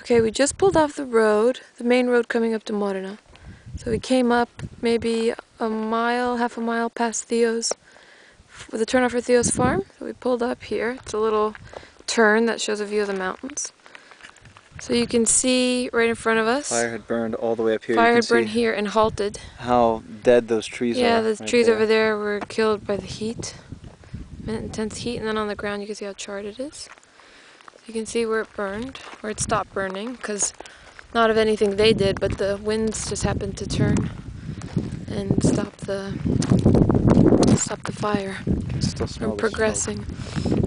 Okay, we just pulled off the road, the main road coming up to Morena. So we came up maybe a mile, half a mile past Theo's, with a turnoff for Theo's farm. So we pulled up here. It's a little turn that shows a view of the mountains. So you can see right in front of us. Fire had burned all the way up here. Fire had burned here and halted. How dead those trees are. Yeah, the right trees there. over there were killed by the heat. Intense heat, and then on the ground you can see how charred it is. You can see where it burned, where it stopped burning, because not of anything they did, but the winds just happened to turn and stop the fire Still smell from progressing.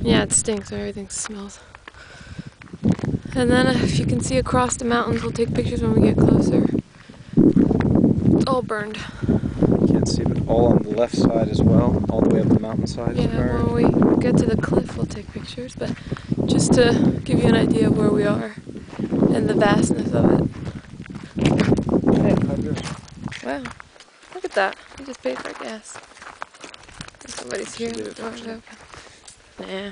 Yeah, it stinks, so everything smells. And then if you can see across the mountains, we'll take pictures when we get closer. It's all burned. You can't see, but all on the left side as well, all the way up the mountainside is burned. Yeah, when we get to the cliff, we'll take pictures, but just to give you an idea of where we are and the vastness of it. Wow, look at that. We just paid for gas. Somebody's here. The door's open. Nah.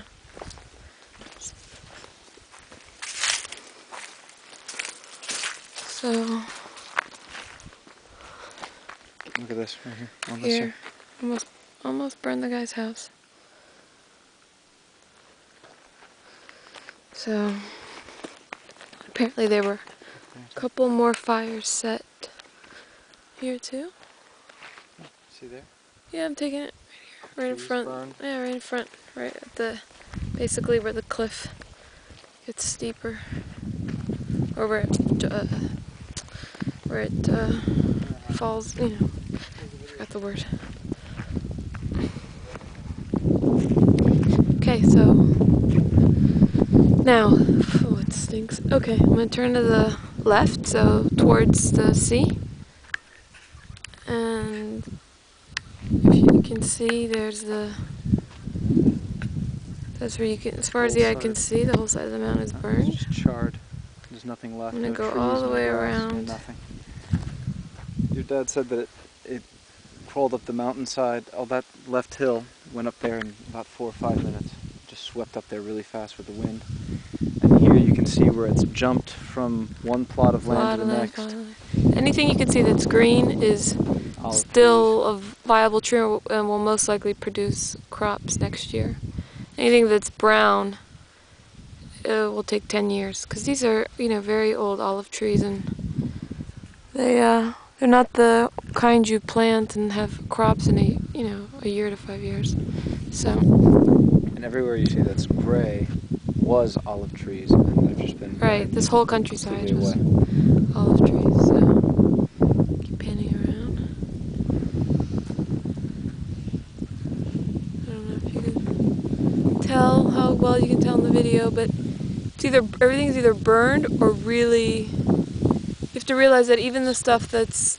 So look at this right here. On this here, almost burned the guy's house. So apparently there were a couple more fires set here too. See there? Yeah, I'm taking it right in front. Burned. Yeah, right in front, right at the basically where the cliff gets steeper, or where it falls. You know, I forgot the word. Okay, so now, oh, it stinks. Okay, I'm gonna turn to the left, so towards the sea, and if you can see, that's where you can, as far as the eye can see, the whole side of the mountain is burned. It's just charred. There's nothing left. I'm gonna no go trees, all the no way grass, around. no nothing. Your dad said that it crawled up the mountainside, all that left hill, went up there in about 4 or 5 minutes. Just swept up there really fast with the wind. And here you can see where it's jumped from one plot of land to the next. Anything you can see that's green is still a viable tree and will most likely produce crops next year. Anything that's brown will take 10 years, because these are, you know, very old olive trees, and they're not the kind you plant and have crops in a year to 5 years. So. And everywhere you see that's gray was olive trees, and they've just been right. This whole countryside was away. olive trees. So keep panning around. I don't know if you can tell how well you can tell in the video, but it's everything's either burned or really. You have to realize that even the stuff that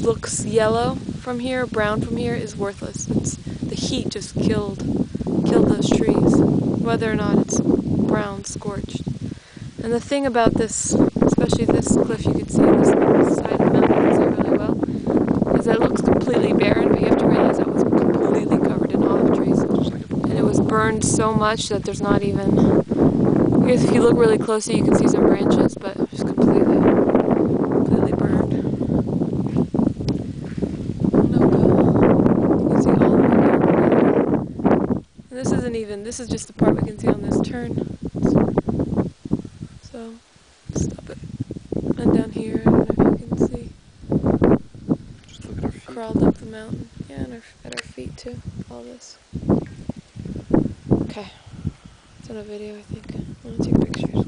looks yellow from here, brown from here, is worthless. The heat just killed those trees, whether or not it's brown, scorched. And the thing about this, especially this cliff, you can see this side of the mountain, you can see it really well, is that it looks completely barren, but you have to realize that was completely covered in olive trees. And it was burned so much that there's not even, I guess if you look really closely you can see some branches, but just completely burned. You can see all of it. And this is just the part we can see on this turn. So, stop it. And down here, I don't know if you can see. Just look at our feet. Crawled up the mountain. Yeah, and at our feet too. All this. Okay. It's on a video, I think. I'm gonna take pictures.